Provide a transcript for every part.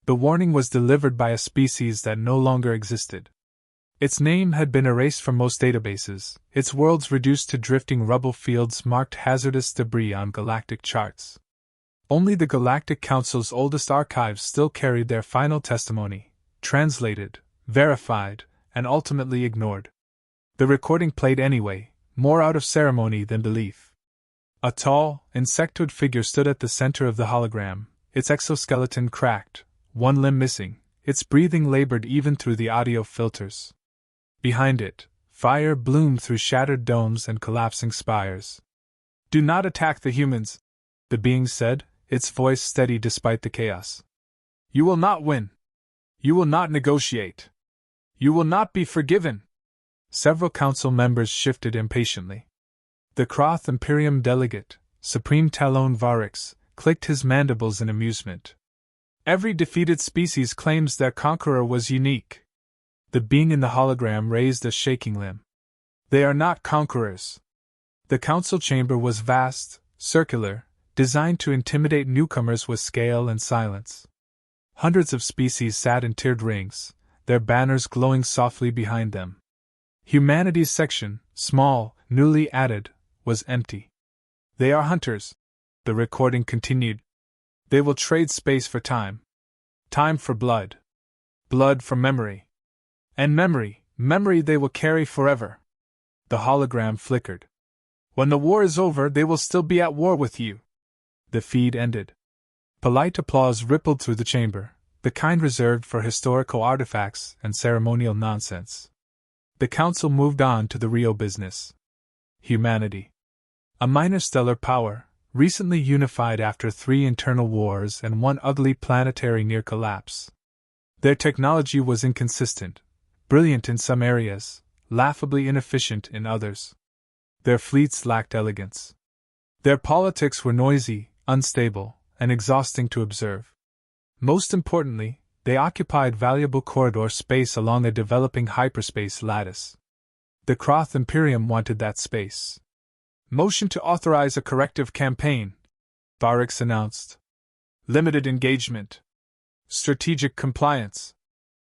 The warning was delivered by a species that no longer existed. Its name had been erased from most databases, its worlds reduced to drifting rubble fields marked hazardous debris on galactic charts. Only the Galactic Council's oldest archives still carried their final testimony, translated, verified, and ultimately ignored. The recording played anyway, more out of ceremony than belief. A tall, insectoid figure stood at the center of the hologram, its exoskeleton cracked, one limb missing, its breathing labored even through the audio filters. Behind it, fire bloomed through shattered domes and collapsing spires. "Do not attack the humans," the being said, its voice steady despite the chaos. "You will not win. You will not negotiate. You will not be forgiven." Several council members shifted impatiently. The Croth Imperium delegate, Supreme Talon Varix, clicked his mandibles in amusement. "Every defeated species claims their conqueror was unique." The being in the hologram raised a shaking limb. "They are not conquerors." The council chamber was vast, circular, designed to intimidate newcomers with scale and silence. Hundreds of species sat in tiered rings, their banners glowing softly behind them. Humanity's section, small, newly added, was empty. "They are hunters," the recording continued. "They will trade space for time. Time for blood. Blood for memory. And memory they will carry forever." The hologram flickered. "When the war is over, they will still be at war with you." The feed ended. Polite applause rippled through the chamber, the kind reserved for historical artifacts and ceremonial nonsense. The council moved on to the real business. Humanity. A minor stellar power, recently unified after 3 internal wars and 1 ugly planetary near collapse. Their technology was inconsistent, brilliant in some areas, laughably inefficient in others. Their fleets lacked elegance. Their politics were noisy, unstable, and exhausting to observe. Most importantly, they occupied valuable corridor space along a developing hyperspace lattice. The Croth Imperium wanted that space. "Motion to authorize a corrective campaign," Varix announced. "Limited engagement. Strategic compliance.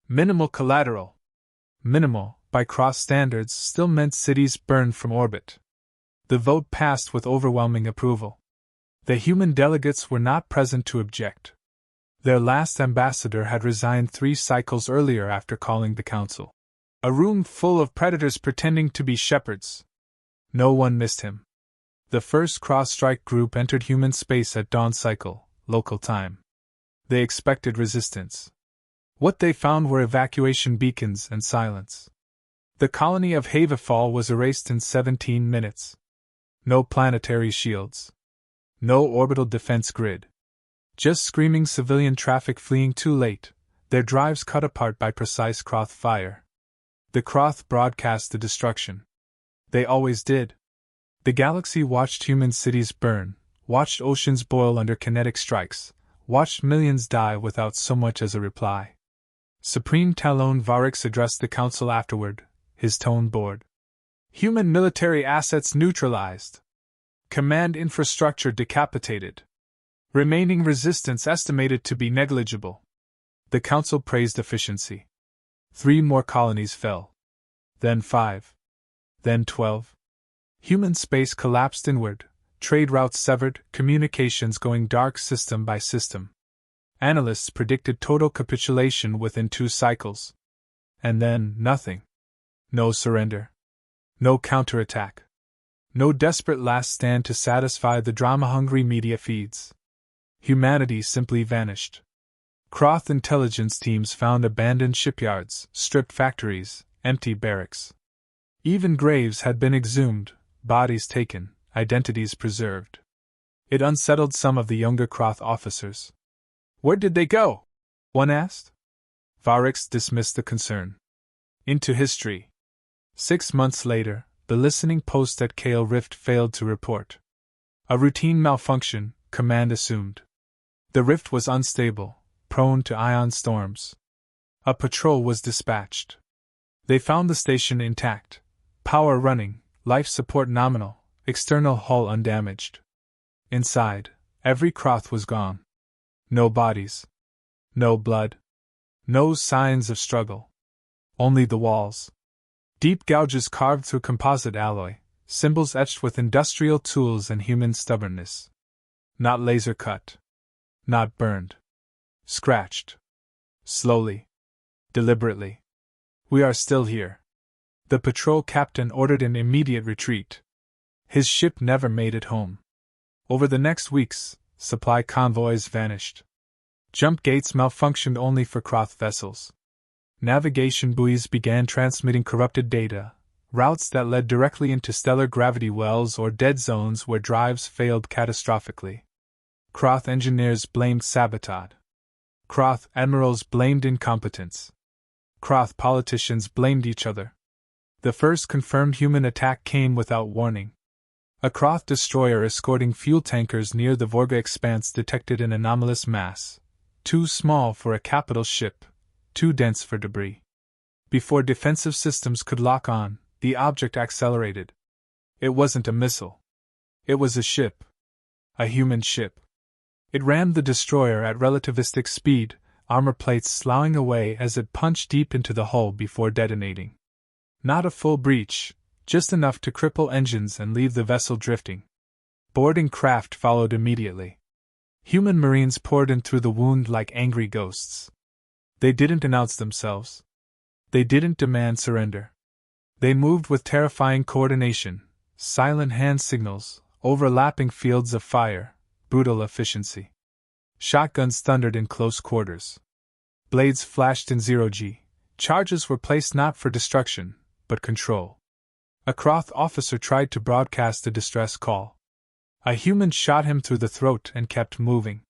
Minimal collateral." Minimal, by Cross standards, still meant cities burned from orbit. The vote passed with overwhelming approval. The human delegates were not present to object. Their last ambassador had resigned 3 cycles earlier after calling the council. A room full of predators pretending to be shepherds. No one missed him. The first cross-strike group entered human space at dawn cycle, local time. They expected resistance. What they found were evacuation beacons and silence. The colony of Havafall was erased in 17 minutes. No planetary shields. No orbital defense grid. Just screaming civilian traffic fleeing too late, their drives cut apart by precise Croth fire. The Croth broadcast the destruction. They always did. The galaxy watched human cities burn, watched oceans boil under kinetic strikes, watched millions die without so much as a reply. Supreme Talon Varix addressed the council afterward, his tone bored. "Human military assets neutralized. Command infrastructure decapitated. Remaining resistance estimated to be negligible." The council praised efficiency. 3 more colonies fell. Then 5. Then 12. Human space collapsed inward, trade routes severed, communications going dark system by system. Analysts predicted total capitulation within 2 cycles. And then, nothing. No surrender. No counterattack. No desperate last stand to satisfy the drama-hungry media feeds. Humanity simply vanished. Croth intelligence teams found abandoned shipyards, stripped factories, empty barracks. Even graves had been exhumed, bodies taken, identities preserved. It unsettled some of the younger Croth officers. "Where did they go?" one asked. Varix dismissed the concern. "Into history." 6 months later, the listening post at Kale Rift failed to report. A routine malfunction, command assumed. The rift was unstable, prone to ion storms. A patrol was dispatched. They found the station intact, power running, life support nominal, external hull undamaged. Inside, every Croth was gone. No bodies. No blood. No signs of struggle. Only the walls. Deep gouges carved through composite alloy, symbols etched with industrial tools and human stubbornness. Not laser cut. Not burned. Scratched. Slowly. Deliberately. We are still here. The patrol captain ordered an immediate retreat. His ship never made it home. Over the next weeks, supply convoys vanished. Jump gates malfunctioned only for Croth vessels. Navigation buoys began transmitting corrupted data, routes that led directly into stellar gravity wells or dead zones where drives failed catastrophically. Croth engineers blamed sabotage. Croth admirals blamed incompetence. Croth politicians blamed each other. The first confirmed human attack came without warning. A Croth destroyer escorting fuel tankers near the Vorg expanse detected an anomalous mass, too small for a capital ship, too dense for debris. Before defensive systems could lock on, the object accelerated. It wasn't a missile. It was a ship. A human ship. It rammed the destroyer at relativistic speed, armor plates sloughing away as it punched deep into the hull before detonating. Not a full breach, just enough to cripple engines and leave the vessel drifting. Boarding craft followed immediately. Human marines poured in through the wound like angry ghosts. They didn't announce themselves. They didn't demand surrender. They moved with terrifying coordination, silent hand signals, overlapping fields of fire, brutal efficiency. Shotguns thundered in close quarters. Blades flashed in zero-G. Charges were placed not for destruction, but control. A Croth officer tried to broadcast a distress call. A human shot him through the throat and kept moving.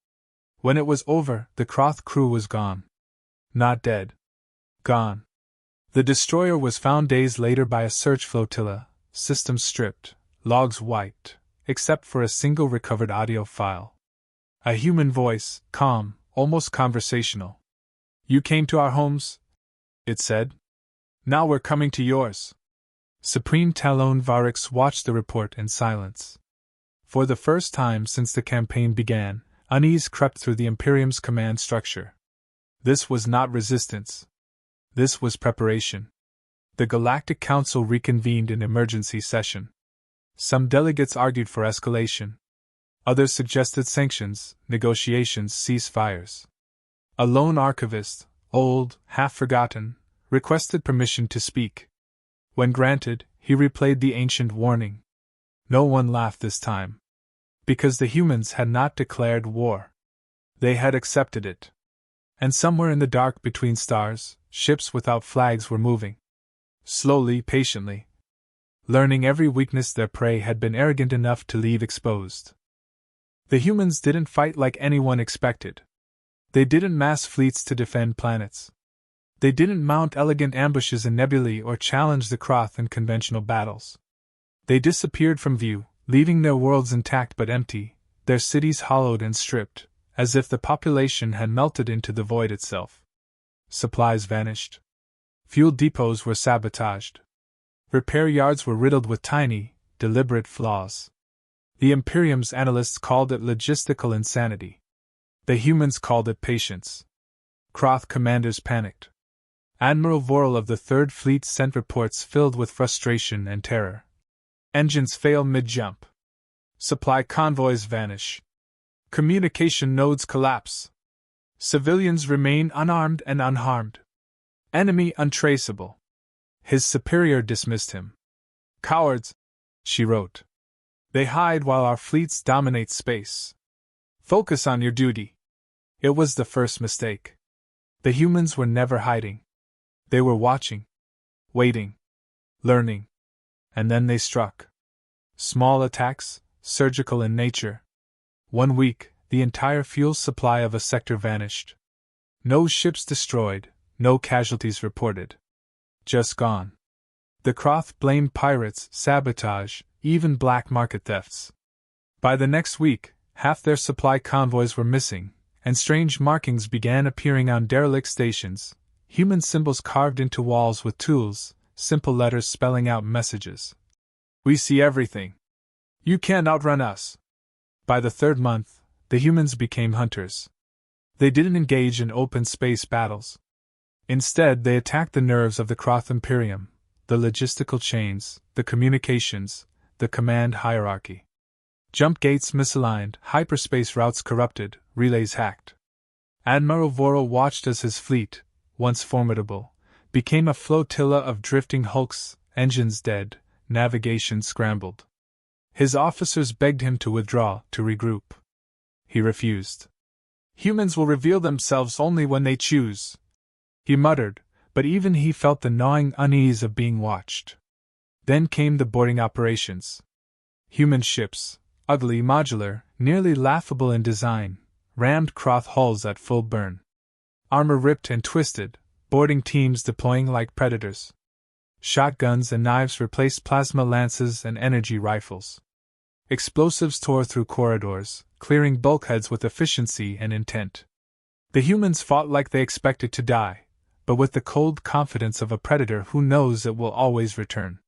When it was over, the Croth crew was gone. Not dead. Gone. The destroyer was found days later by a search flotilla, systems stripped, logs wiped, except for a single recovered audio file. A human voice, calm, almost conversational. "You came to our homes," it said. "Now we're coming to yours." Supreme Talon Varix watched the report in silence. For the first time since the campaign began, unease crept through the Imperium's command structure. This was not resistance. This was preparation. The Galactic Council reconvened in emergency session. Some delegates argued for escalation. Others suggested sanctions, negotiations, ceasefires. A lone archivist, old, half-forgotten, requested permission to speak. When granted, he replayed the ancient warning. No one laughed this time. Because the humans had not declared war. They had accepted it. And somewhere in the dark between stars, ships without flags were moving. Slowly, patiently. Learning every weakness their prey had been arrogant enough to leave exposed. The humans didn't fight like anyone expected. They didn't mass fleets to defend planets. They didn't mount elegant ambushes in nebulae or challenge the Croth in conventional battles. They disappeared from view, leaving their worlds intact but empty, their cities hollowed and stripped, as if the population had melted into the void itself. Supplies vanished. Fuel depots were sabotaged. Repair yards were riddled with tiny, deliberate flaws. The Imperium's analysts called it logistical insanity. The humans called it patience. Croth commanders panicked. Admiral Vorl of the Third Fleet sent reports filled with frustration and terror. Engines fail mid-jump. Supply convoys vanish. Communication nodes collapse. Civilians remain unarmed and unharmed. Enemy untraceable. His superior dismissed him. "Cowards," she wrote. "They hide while our fleets dominate space. Focus on your duty." It was the first mistake. The humans were never hiding. They were watching. Waiting. Learning. And then they struck. Small attacks, surgical in nature. 1 week, the entire fuel supply of a sector vanished. No ships destroyed, no casualties reported. Just gone. The Croth blamed pirates, sabotage, even black market thefts. By the next week, half their supply convoys were missing, and strange markings began appearing on derelict stations, human symbols carved into walls with tools, simple letters spelling out messages. "We see everything. You can't outrun us." By the third month, the humans became hunters. They didn't engage in open space battles. Instead, they attacked the nerves of the Croth Imperium, the logistical chains, the communications, the command hierarchy. Jump gates misaligned, hyperspace routes corrupted, relays hacked. Admiral Vorg watched as his fleet, once formidable, became a flotilla of drifting hulks, engines dead, navigation scrambled. His officers begged him to withdraw, to regroup. He refused. Humans will reveal themselves only when they choose, he muttered, but even he felt the gnawing unease of being watched. Then came the boarding operations. Human ships, ugly, modular, nearly laughable in design, rammed Croth hulls at full burn. Armor ripped and twisted, boarding teams deploying like predators. Shotguns and knives replaced plasma lances and energy rifles. Explosives tore through corridors, clearing bulkheads with efficiency and intent. The humans fought like they expected to die, but with the cold confidence of a predator who knows it will always return.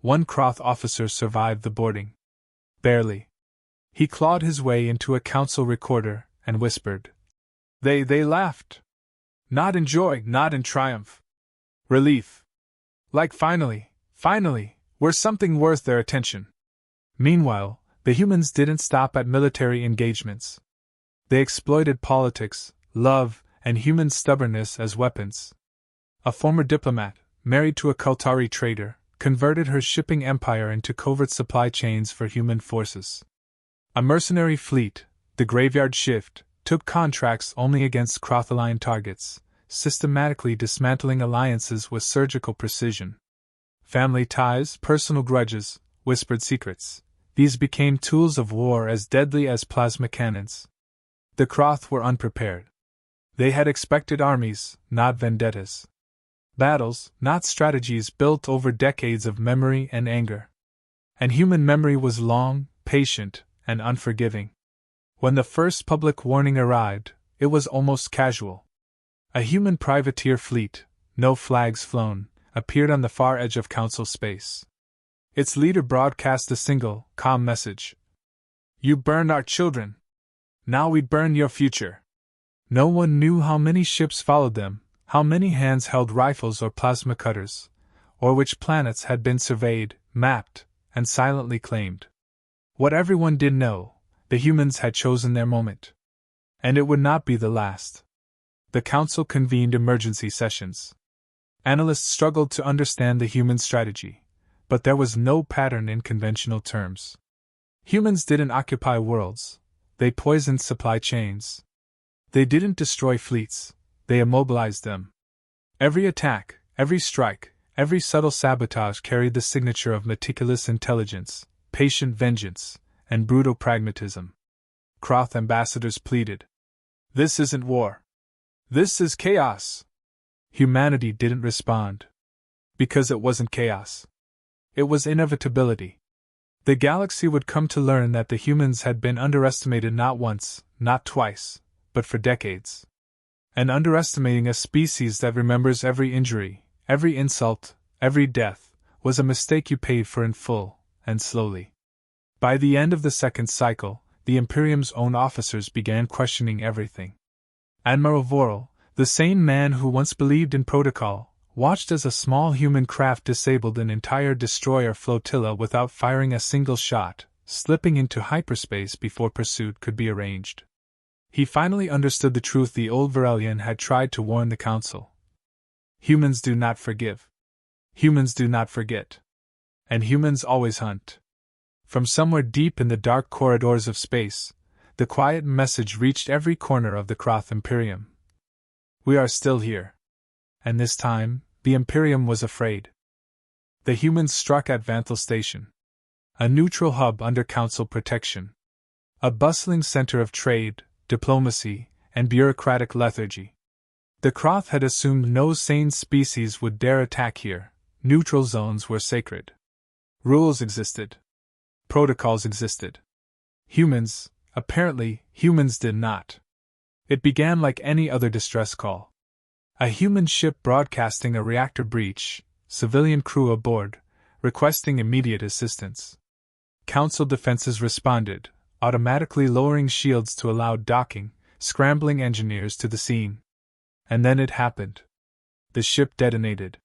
One Croth officer survived the boarding. Barely. He clawed his way into a council recorder and whispered. They laughed. Not in joy, not in triumph. Relief. Like finally, we're something worth their attention. Meanwhile, the humans didn't stop at military engagements. They exploited politics, love, and human stubbornness as weapons. A former diplomat, married to a Kultari trader, converted her shipping empire into covert supply chains for human forces. A mercenary fleet, the Graveyard Shift, took contracts only against Crothaline targets, systematically dismantling alliances with surgical precision. Family ties, personal grudges, whispered secrets. These became tools of war as deadly as plasma cannons. The Croth were unprepared. They had expected armies, not vendettas. Battles, not strategies built over decades of memory and anger. And human memory was long, patient, and unforgiving. When the first public warning arrived, it was almost casual. A human privateer fleet, no flags flown, appeared on the far edge of council space. Its leader broadcast a single, calm message. You burned our children. Now we burn your future. No one knew how many ships followed them, how many hands held rifles or plasma cutters, or which planets had been surveyed, mapped, and silently claimed. What everyone did know, the humans had chosen their moment. And it would not be the last. The council convened emergency sessions. Analysts struggled to understand the human strategy, but there was no pattern in conventional terms. Humans didn't occupy worlds, they poisoned supply chains. They didn't destroy fleets, they immobilized them. Every attack, every strike, every subtle sabotage carried the signature of meticulous intelligence, patient vengeance, and brutal pragmatism. Croth ambassadors pleaded. This isn't war. This is chaos. Humanity didn't respond. Because it wasn't chaos. It was inevitability. The galaxy would come to learn that the humans had been underestimated not once, not twice, but for decades. And underestimating a species that remembers every injury, every insult, every death, was a mistake you paid for in full, and slowly. By the end of the second cycle, the Imperium's own officers began questioning everything. Admiral Vorg, the same man who once believed in protocol, watched as a small human craft disabled an entire destroyer flotilla without firing a single shot, slipping into hyperspace before pursuit could be arranged. He finally understood the truth the old Varelian had tried to warn the Council. Humans do not forgive. Humans do not forget. And humans always hunt. From somewhere deep in the dark corridors of space, the quiet message reached every corner of the Croth Imperium. We are still here. And this time, the Imperium was afraid. The humans struck at Vanthal Station, a neutral hub under Council protection. A bustling center of trade, diplomacy, and bureaucratic lethargy. The Croth had assumed no sane species would dare attack here. Neutral zones were sacred. Rules existed. Protocols existed. Apparently, humans did not. It began like any other distress call. A human ship broadcasting a reactor breach, civilian crew aboard, requesting immediate assistance. Council defenses responded, automatically lowering shields to allow docking, scrambling engineers to the scene. And then it happened. The ship detonated.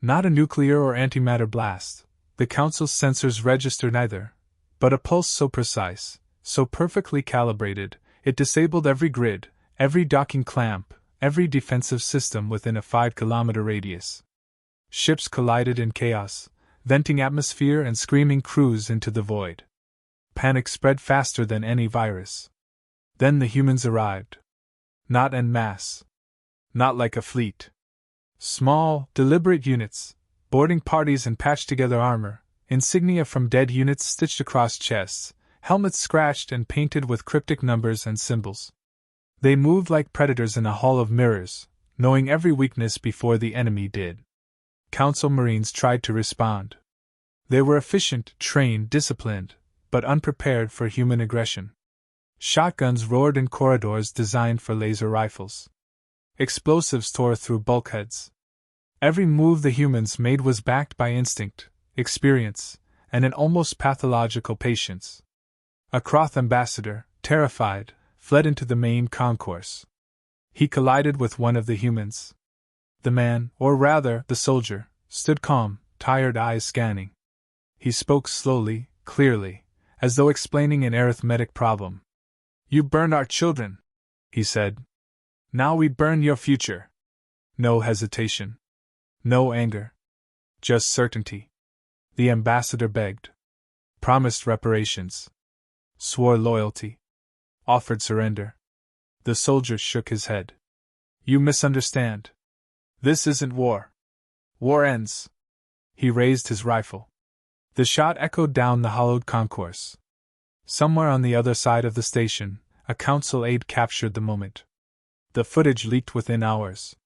Not a nuclear or antimatter blast, the Council's sensors registered neither, but a pulse so precise, so perfectly calibrated, it disabled every grid, every docking clamp, every defensive system within a 5-kilometer radius. Ships collided in chaos, venting atmosphere and screaming crews into the void. Panic spread faster than any virus. Then the humans arrived. Not en masse. Not like a fleet. Small, deliberate units, boarding parties in patched-together armor, insignia from dead units stitched across chests, helmets scratched and painted with cryptic numbers and symbols. They moved like predators in a hall of mirrors, knowing every weakness before the enemy did. Council Marines tried to respond. They were efficient, trained, disciplined, but unprepared for human aggression. Shotguns roared in corridors designed for laser rifles. Explosives tore through bulkheads. Every move the humans made was backed by instinct, experience, and an almost pathological patience. A Croth ambassador, terrified, fled into the main concourse. He collided with one of the humans. The man, or rather, the soldier, stood calm, tired eyes scanning. He spoke slowly, clearly, as though explaining an arithmetic problem. "You burned our children," he said. "Now we burn your future." No hesitation. No anger. Just certainty. The ambassador begged. Promised reparations. Swore loyalty. Offered surrender. The soldier shook his head. "You misunderstand. This isn't war. War ends." He raised his rifle. The shot echoed down the hollowed concourse. Somewhere on the other side of the station, a council aide captured the moment. The footage leaked within hours.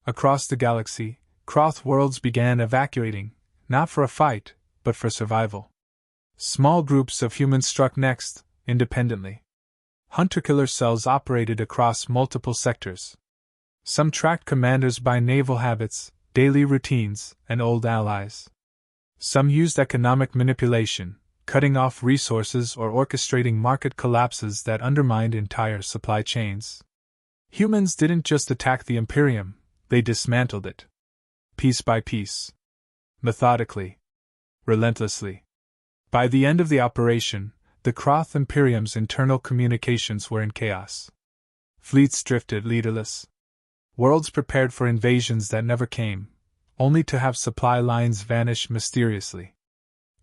Across the galaxy, Croth worlds began evacuating, not for a fight, but for survival. Small groups of humans struck next, independently. Hunter-killer cells operated across multiple sectors. Some tracked commanders by naval habits, daily routines, and old allies. Some used economic manipulation, cutting off resources or orchestrating market collapses that undermined entire supply chains. Humans didn't just attack the Imperium, they dismantled it. Piece by piece. Methodically. Relentlessly. By the end of the operation, the Croth Imperium's internal communications were in chaos. Fleets drifted leaderless. Worlds prepared for invasions that never came, only to have supply lines vanish mysteriously.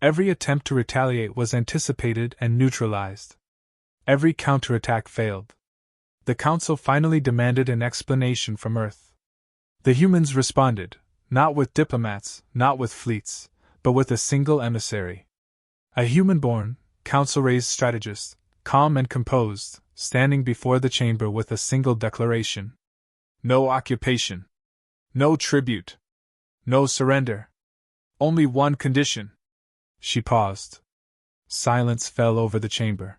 Every attempt to retaliate was anticipated and neutralized. Every counterattack failed. The Council finally demanded an explanation from Earth. The humans responded, not with diplomats, not with fleets, but with a single emissary. A human-born, Council-raised strategist, calm and composed, standing before the chamber with a single declaration. No occupation. No tribute. No surrender. Only one condition. She paused. Silence fell over the chamber.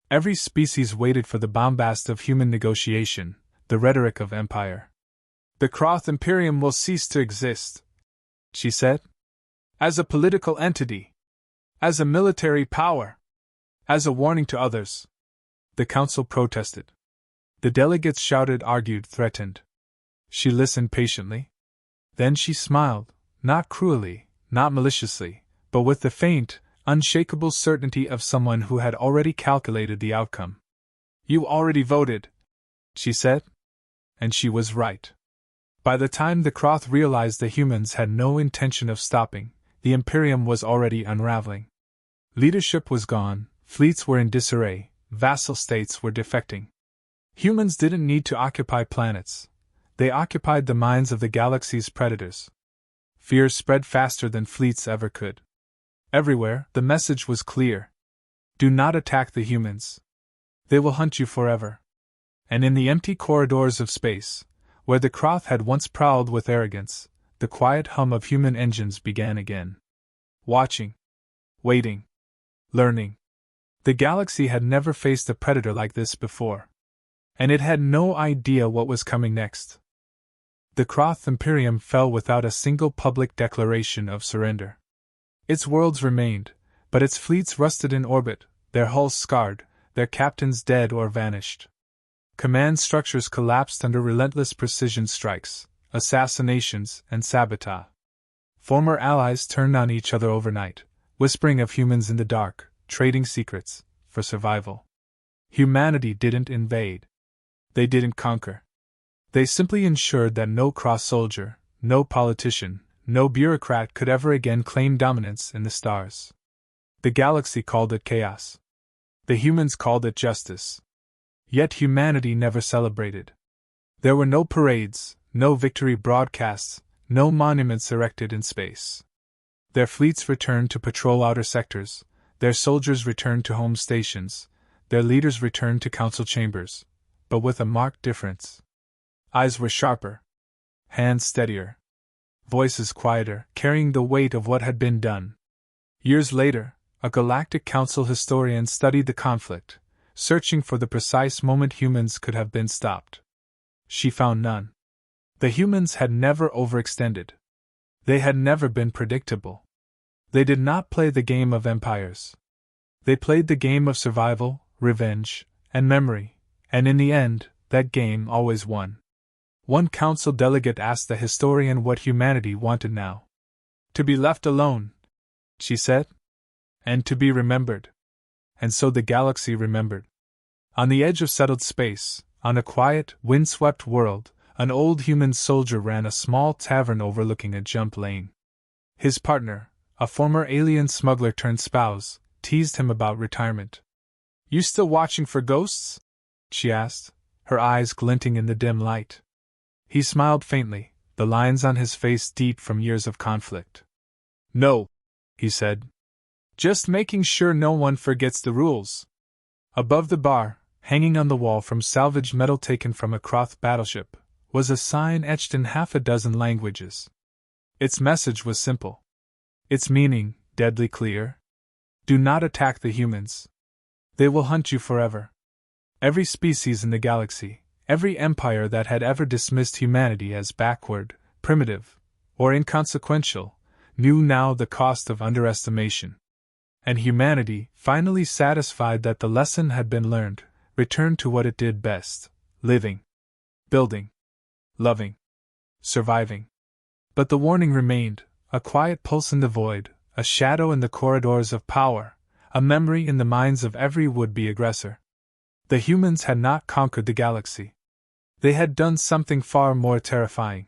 Every species waited for the bombast of human negotiation, the rhetoric of empire. "The Croth Imperium will cease to exist," she said. "As a political entity. As a military power. As a warning to others." The Council protested. The delegates shouted, argued, threatened. She listened patiently. Then she smiled, not cruelly, not maliciously, but with the faint, unshakable certainty of someone who had already calculated the outcome. "You already voted," she said. And she was right. By the time the Croth realized the humans had no intention of stopping, the Imperium was already unraveling. Leadership was gone, fleets were in disarray, vassal states were defecting. Humans didn't need to occupy planets. They occupied the minds of the galaxy's predators. Fear spread faster than fleets ever could. Everywhere, the message was clear. Do not attack the humans. They will hunt you forever. And in the empty corridors of space, where the Croth had once prowled with arrogance, the quiet hum of human engines began again. Watching. Waiting. Learning. The galaxy had never faced a predator like this before. And it had no idea what was coming next. The Croth Imperium fell without a single public declaration of surrender. Its worlds remained, but its fleets rusted in orbit, their hulls scarred, their captains dead or vanished. Command structures collapsed under relentless precision strikes, assassinations, and sabotage. Former allies turned on each other overnight, whispering of humans in the dark, trading secrets for survival. Humanity didn't invade. They didn't conquer. They simply ensured that no Croth soldier, no politician, no bureaucrat could ever again claim dominance in the stars. The galaxy called it chaos. The humans called it justice. Yet humanity never celebrated. There were no parades, no victory broadcasts, no monuments erected in space. Their fleets returned to patrol outer sectors, their soldiers returned to home stations, their leaders returned to council chambers, but with a marked difference. Eyes were sharper, hands steadier, voices quieter, carrying the weight of what had been done. Years later, a Galactic Council historian studied the conflict, searching for the precise moment humans could have been stopped. She found none. The humans had never overextended. They had never been predictable. They did not play the game of empires. They played the game of survival, revenge, and memory, and in the end, that game always won. One council delegate asked the historian what humanity wanted now. To be left alone, she said, and to be remembered. And so the galaxy remembered. On the edge of settled space, on a quiet, windswept world, an old human soldier ran a small tavern overlooking a jump lane. His partner, a former alien smuggler turned spouse, teased him about retirement. "You still watching for ghosts?" she asked, her eyes glinting in the dim light. He smiled faintly, the lines on his face deep from years of conflict. "No," he said. "Just making sure no one forgets the rules." Above the bar, hanging on the wall from salvaged metal taken from a Croth battleship, was a sign etched in half a dozen languages. Its message was simple. Its meaning, deadly clear. Do not attack the humans. They will hunt you forever. Every species in the galaxy, every empire that had ever dismissed humanity as backward, primitive, or inconsequential, knew now the cost of underestimation. And humanity, finally satisfied that the lesson had been learned, returned to what it did best: living, building, loving, surviving. But the warning remained, a quiet pulse in the void, a shadow in the corridors of power, a memory in the minds of every would-be aggressor. The humans had not conquered the galaxy. They had done something far more terrifying.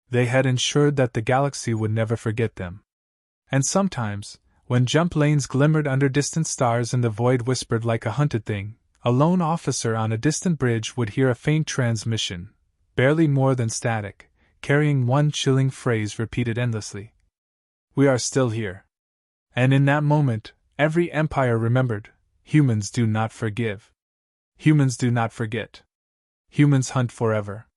They had ensured that the galaxy would never forget them. And sometimes, when jump lanes glimmered under distant stars and the void whispered like a hunted thing, a lone officer on a distant bridge would hear a faint transmission, barely more than static, carrying one chilling phrase repeated endlessly. "We are still here." And in that moment, every empire remembered: humans do not forgive. Humans do not forget. Humans hunt forever.